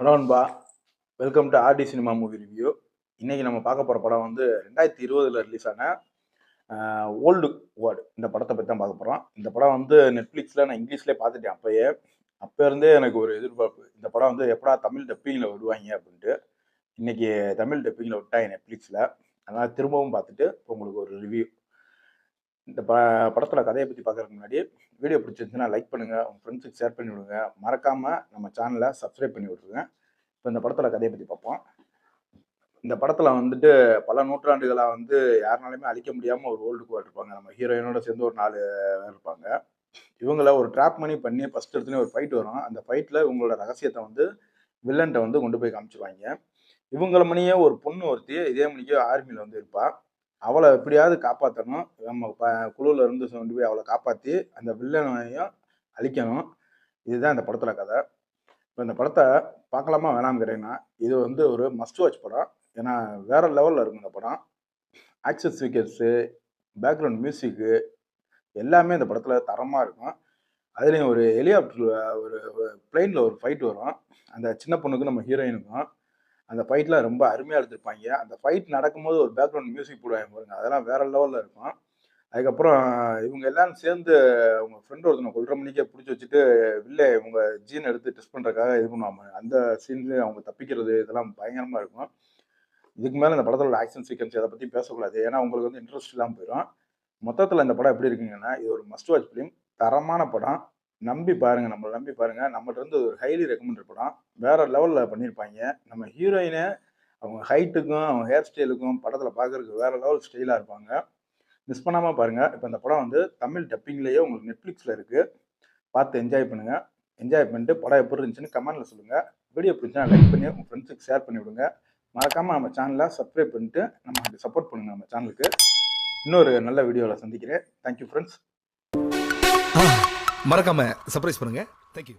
Hello நண்பா, welcome to RD cinema movie review. இன்னைக்கு நம்ம பார்க்க போகிற படம் வந்து 2020 ரிலீஸ் ஆன ஓல்டு வேர்டு. இந்த படத்தை பற்றி தான் பார்க்க போகிறோம். இந்த படம் வந்து நெட்ஃப்ளிக்ஸில் நான் இங்கிலீஷ்லேயே பார்த்துட்டேன் அப்பயே. அப்போ இருந்தே எனக்கு ஒரு எதிர்பார்ப்பு, இந்த படம் வந்து எப்படா தமிழ் டப்பிங்கில் விடுவாங்க அப்படின்ட்டு. இன்னைக்கு தமிழ் டப்பிங்கில் விட்டாங்க நெட்ஃப்ளிக்ஸில். அதனால் திரும்பவும் பார்த்துட்டு இப்போ உங்களுக்கு ஒரு ரிவ்யூ. இந்த படத்தோட கதையை பற்றி பார்க்கறதுக்கு முன்னாடி வீடியோ பிடிச்சிருந்துச்சுன்னா லைக் பண்ணுங்கள், உங்கள் ஃப்ரெண்ட்ஸுக்கு ஷேர் பண்ணி விடுங்க, மறக்காமல் நம்ம சேனலை சப்ஸ்கிரைப் பண்ணி விட்ருங்க. இப்போ இந்த படத்தோட கதையை பற்றி பார்ப்போம். இந்த படத்தில் வந்துட்டு பல நூற்றாண்டுகளாக வந்து யாருனாலுமே அழிக்க முடியாமல் ஒரு ஓல்டு கோட் இருப்பாங்க. நம்ம ஹீரோயினோட சேர்ந்து ஒரு 4 பேர் இருப்பாங்க. இவங்கள ஒரு ட்ராப் பண்ணி ஃபர்ஸ்ட் எடுத்துனே ஒரு ஃபைட் வரும். அந்த ஃபைட்டில் இவங்களோட ரகசியத்தை வந்து வில்லன்ட்ட வந்து கொண்டு போய் காமிச்சிருவாங்க. இவங்கள மணியே ஒரு பொண்ணு ஒருத்தி இதே மணிக்கு ஆர்மியில் வந்து இருப்பா. அவளை எப்படியாவது காப்பாற்றணும். நம்ம குழுவில் இருந்து கொண்டு போய் அவளை காப்பாற்றி அந்த வில்லனையும் அழிக்கணும். இதுதான் இந்த படத்தில் கதை. இப்போ இந்த படத்தை பார்க்கலாமா வேணாம்னு கேட்டீங்கன்னா, இது வந்து ஒரு மஸ்ட் வாட்ச் படம். ஏன்னா வேற லெவலில் இருக்கும் இந்த படம். ஆக்ஷன் சீக்வென்ஸு, பேக்ரவுண்ட் மியூசிக்கு எல்லாமே இந்த படத்தில் தரமாக இருக்கும். அதுலேயும் ஒரு ஹெலிகாப்டர் ஒரு பிளெயினில் ஒரு ஃபைட் வரும். அந்த சின்ன பொண்ணுக்கும் நம்ம ஹீரோயினுக்கும் அந்த ஃபைட்லாம் ரொம்ப அருமையாக எடுத்திருப்பாங்க. அந்த ஃபைட் நடக்கும்போது ஒரு பேக்ரவுண்ட் மியூசிக் போடுவாங்க பாருங்க, அதெல்லாம் வேற லெவலில் இருக்கும். அதுக்கப்புறம் இவங்க எல்லாரும் சேர்ந்து அவங்க ஃப்ரெண்ட் ஒருத்தனை கொல்ற மணிக்கே பிடிச்சி வச்சுட்டு இவங்க ஜீன் எடுத்து டெஸ்ட் பண்ணுறதுக்காக இது பண்ணுவாங்க. அந்த சீன்லேயே அவங்க தப்பிக்கிறது இதெல்லாம் பயங்கரமாக இருக்கும். இதுக்கு மேலே இந்த படத்தோட ஆக்ஷன் சீக்வன்ஸ் அதை பற்றி பேசக்கூடாது. ஏன்னா உங்களுக்கு வந்து இன்ட்ரெஸ்ட் இல்லாமல் போயிடும். மொத்தத்தில் இந்த படம் எப்படி இருக்குங்கன்னா, இது ஒரு மஸ்ட் வாட்ச் ஃபிலிம். தரமான படம். நம்பி பாருங்க, நம்மளை நம்பி பாருங்க. நம்மகிட்ட இருந்து ஒரு ஹைலி ரெக்கமெண்டட் படம். வேற லெவலில் பண்ணியிருப்பாங்க. நம்ம ஹீரோயினை அவங்க ஹைட்டுக்கும் அவங்க ஹேர் ஸ்டைலுக்கும் படத்தில் பார்க்கறதுக்கு வேற லெவல் ஸ்டைலாக இருப்பாங்க. மிஸ் பண்ணாமல் பாருங்க. இப்போ இந்த படம் வந்து தமிழ் டப்பிங்லேயே உங்களுக்கு நெட்ஃப்ளிக்ஸில் இருக்குது. பார்த்து என்ஜாய் பண்ணுங்க. என்ஜாய் பண்ணிட்டு படம் எப்படி இருந்துச்சுன்னு கமெண்ட்ல சொல்லுங்க. வீடியோ பிடிச்சா லைக் பண்ணி உங்கள் ஃப்ரெண்ட்ஸுக்கு ஷேர் பண்ணி விடுங்க. மறக்காம நம்ம சேனலை சப்ஸ்கிரைப் பண்ணிட்டு நமக்கு சப்போர்ட் பண்ணுங்க. நம்ம சேனலுக்கு இன்னொரு நல்ல வீடியோவில் சந்திக்கிறேன். Thank you friends. மறக்காம சர்ப்ரைஸ் பண்ணுங்க. தேங்க்யூ.